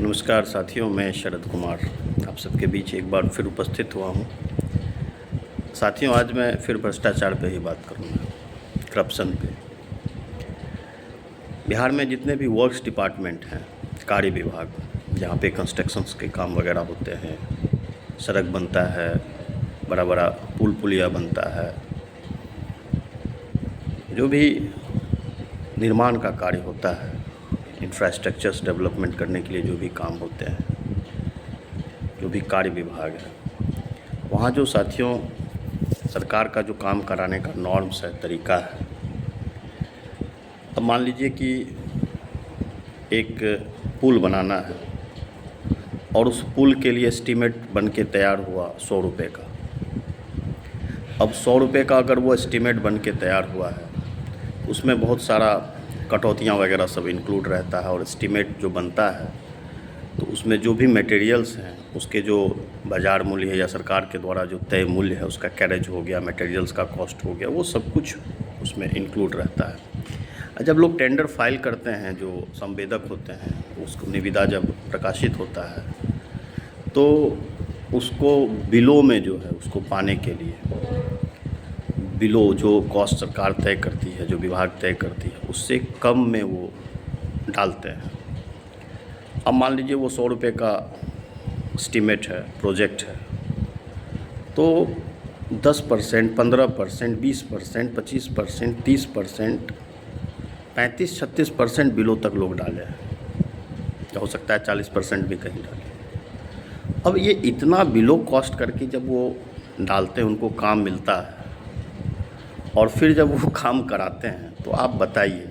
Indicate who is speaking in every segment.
Speaker 1: नमस्कार साथियों, मैं शरद कुमार आप सबके बीच एक बार फिर उपस्थित हुआ हूँ। साथियों, आज मैं फिर भ्रष्टाचार पे ही बात करूँगा, करप्शन पे। बिहार में जितने भी वर्क्स डिपार्टमेंट हैं, कार्य विभाग, जहाँ पे कंस्ट्रक्शंस के काम वगैरह होते हैं, सड़क बनता है, बड़ा बड़ा पुल पुलिया बनता है, जो भी निर्माण का कार्य होता है, इंफ्रास्ट्रक्चर्स डेवलपमेंट करने के लिए जो भी काम होते हैं, जो भी कार्य विभाग है, वहाँ जो साथियों सरकार का जो काम कराने का नॉर्म्स है, तरीका है। अब मान लीजिए कि एक पुल बनाना है और उस पुल के लिए एस्टीमेट बन के तैयार हुआ 100 रुपये का। अब 100 रुपये का अगर वो एस्टीमेट बन के तैयार हुआ है, उसमें बहुत सारा कटौतियाँ वगैरह सब इंक्लूड रहता है, और एस्टीमेट जो बनता है तो उसमें जो भी मटेरियल्स हैं, उसके जो बाज़ार मूल्य है या सरकार के द्वारा जो तय मूल्य है, उसका कैरेज हो गया, मटेरियल्स का कॉस्ट हो गया, वो सब कुछ उसमें इंक्लूड रहता है। जब लोग टेंडर फाइल करते हैं, जो संवेदक होते हैं, उसको निविदा जब प्रकाशित होता है तो उसको बिलों में जो है उसको पाने के लिए बिलो जो कॉस्ट सरकार तय करती है, जो विभाग तय करती है, उससे कम में वो डालते हैं। अब मान लीजिए वो 100 रुपये का एस्टीमेट है, प्रोजेक्ट है, तो 10%, 15%, 20%, 25%, 30%, 35-36% बिलो तक लोग डाले हैं। हो सकता है 40% भी कहीं डाले। अब ये इतना बिलो कॉस्ट करके जब वो डालते हैं, उनको काम मिलता है, और फिर जब वो काम कराते हैं, तो आप बताइए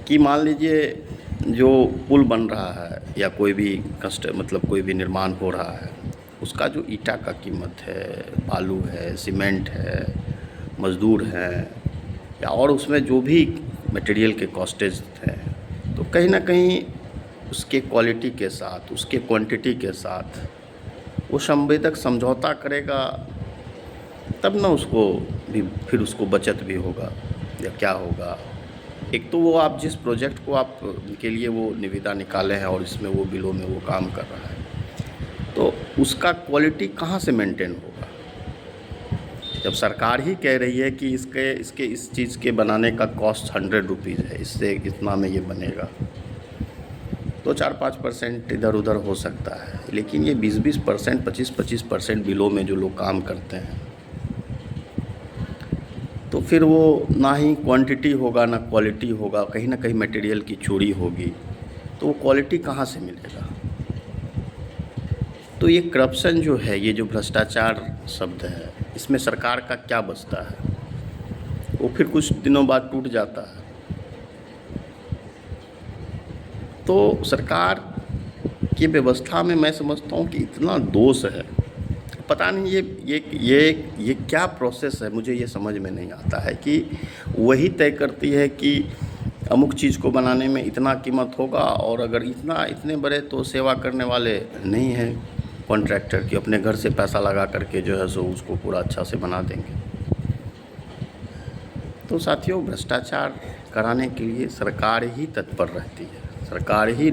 Speaker 1: कि मान लीजिए जो पुल बन रहा है या कोई भी कोई भी निर्माण हो रहा है, उसका जो ईंटा का कीमत है, बालू है, सीमेंट है, मज़दूर हैं, या और उसमें जो भी मटेरियल के कॉस्टेज हैं, तो कहीं ना कहीं उसके क्वालिटी के साथ, उसके क्वांटिटी के साथ वो संवेदक समझौता करेगा, तब ना उसको भी फिर उसको बचत भी होगा या क्या होगा। एक तो वो आप जिस प्रोजेक्ट को आप के लिए वो निविदा निकाले हैं और इसमें वो बिलों में वो काम कर रहा है, तो उसका क्वालिटी कहाँ से मेंटेन होगा, जब सरकार ही कह रही है कि इस चीज़ के बनाने का कॉस्ट 100 रुपीज़ है, इससे इतना में ये बनेगा, तो 4-5% इधर उधर हो सकता है। लेकिन ये 20-20%, 25-25% बिलों में जो लोग काम करते हैं, तो फिर वो ना ही क्वांटिटी होगा ना क्वालिटी होगा, कहीं ना कहीं मटेरियल की चोरी होगी, तो वो क्वालिटी कहाँ से मिलेगा। तो ये करप्शन जो है, ये जो भ्रष्टाचार शब्द है, इसमें सरकार का क्या बचता है, वो फिर कुछ दिनों बाद टूट जाता है। तो सरकार की व्यवस्था में मैं समझता हूँ कि इतना दोष है, पता नहीं ये क्या प्रोसेस है, मुझे ये समझ में नहीं आता है कि वही तय करती है कि अमुक चीज़ को बनाने में इतना कीमत होगा, और अगर इतने बड़े तो सेवा करने वाले नहीं हैं कॉन्ट्रैक्टर कि अपने घर से पैसा लगा करके जो है सो उसको पूरा अच्छा से बना देंगे। तो साथियों, भ्रष्टाचार कराने के लिए सरकार ही तत्पर रहती है। सरकार ही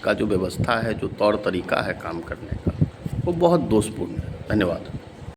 Speaker 1: का जो व्यवस्था है, जो तौर तरीका है काम करने का, वो बहुत दोषपूर्ण है। धन्यवाद।